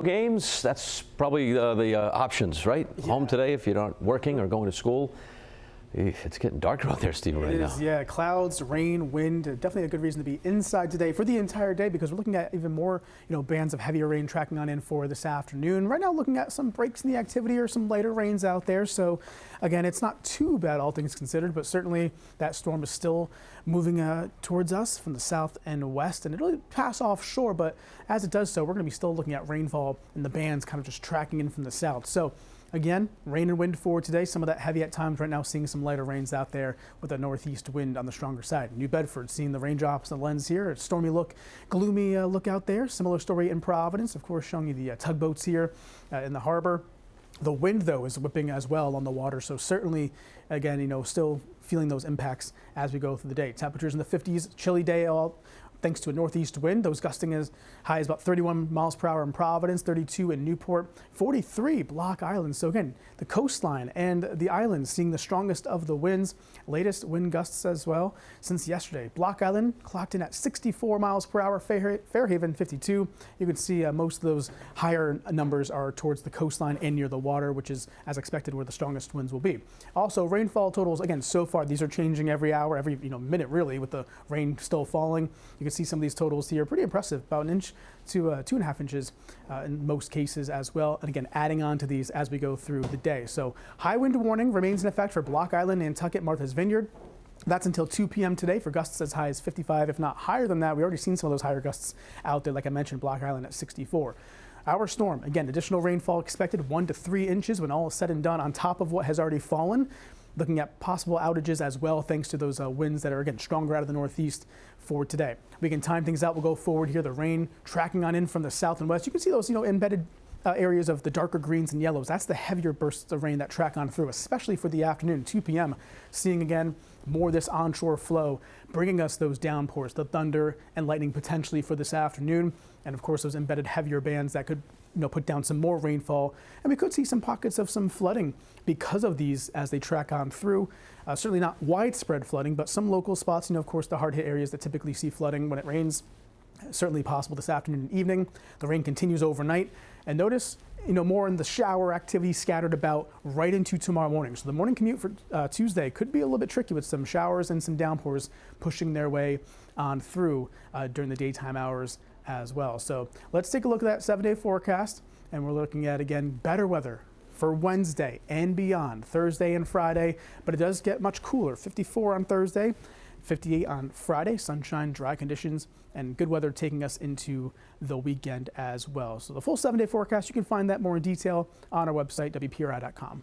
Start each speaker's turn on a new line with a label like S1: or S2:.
S1: Games, that's probably the options, right? Yeah. Home today if you're not working or going to school. It's getting darker out there, Steve, right now.
S2: Yeah, clouds, rain, wind, definitely a good reason to be inside today for the entire day because we're looking at even more, bands of heavier rain tracking on in for this afternoon. Right now looking at some breaks in the activity or some lighter rains out there. So again, it's not too bad all things considered, but certainly that storm is still moving towards us from the south and west, and it'll pass offshore, but as it does so, we're going to be still looking at rainfall and the bands kind of just tracking in from the south. So again, rain and wind for today. Some of that heavy at times. Right now seeing some lighter rains out there with a northeast wind on the stronger side. New Bedford seeing the raindrops on the lens here. A stormy look, gloomy look out there. Similar story in Providence, of course, showing you the tugboats here in the harbor. The wind, though, is whipping as well on the water. So certainly, again, still feeling those impacts as we go through the day. Temperatures in the 50s, chilly day thanks to a northeast wind. Those gusting as high as about 31 miles per hour in Providence, 32 in Newport, 43 Block Island. So again, the coastline and the islands seeing the strongest of the winds. Latest wind gusts as well since yesterday. Block Island clocked in at 64 miles per hour, Fairhaven 52. You can see most of those higher numbers are towards the coastline and near the water, which is as expected where the strongest winds will be. Also, rainfall totals, again, so far these are changing every hour, every minute really, with the rain still falling. You can see some of these totals here, pretty impressive, about an inch to 2.5 inches in most cases as well. And again, adding on to these as we go through the day. So high wind warning remains in effect for Block Island, Nantucket, Martha's Vineyard. That's until 2 p.m. today for gusts as high as 55, if not higher than that. We already seen some of those higher gusts out there, like I mentioned, Block Island at 64. Our storm, again, additional rainfall expected 1 to 3 inches when all is said and done on top of what has already fallen. Looking at possible outages as well, thanks to those winds that are, again, stronger out of the northeast for today. We can time things out. We'll go forward here. The rain tracking on in from the south and west. You can see those, embedded areas of the darker greens and yellows. That's the heavier bursts of rain that track on through, especially for the afternoon, 2 p.m. Seeing again more of this onshore flow, bringing us those downpours, the thunder and lightning potentially for this afternoon. And of course, those embedded heavier bands that could put down some more rainfall. And we could see some pockets of some flooding because of these as they track on through. Certainly not widespread flooding, but some local spots, of course, the hard hit areas that typically see flooding when it rains. Certainly possible this afternoon and evening. The rain continues overnight. And notice, more in the shower activity scattered about right into tomorrow morning. So the morning commute for Tuesday could be a little bit tricky with some showers and some downpours pushing their way on through during the daytime hours as well. So let's take a look at that 7-day forecast, and we're looking at, again, better weather for Wednesday and beyond, Thursday and Friday, but it does get much cooler. 54 on Thursday, 58 on Friday, sunshine, dry conditions, and good weather taking us into the weekend as well. So the full 7-day forecast, you can find that more in detail on our website, WPRI.com.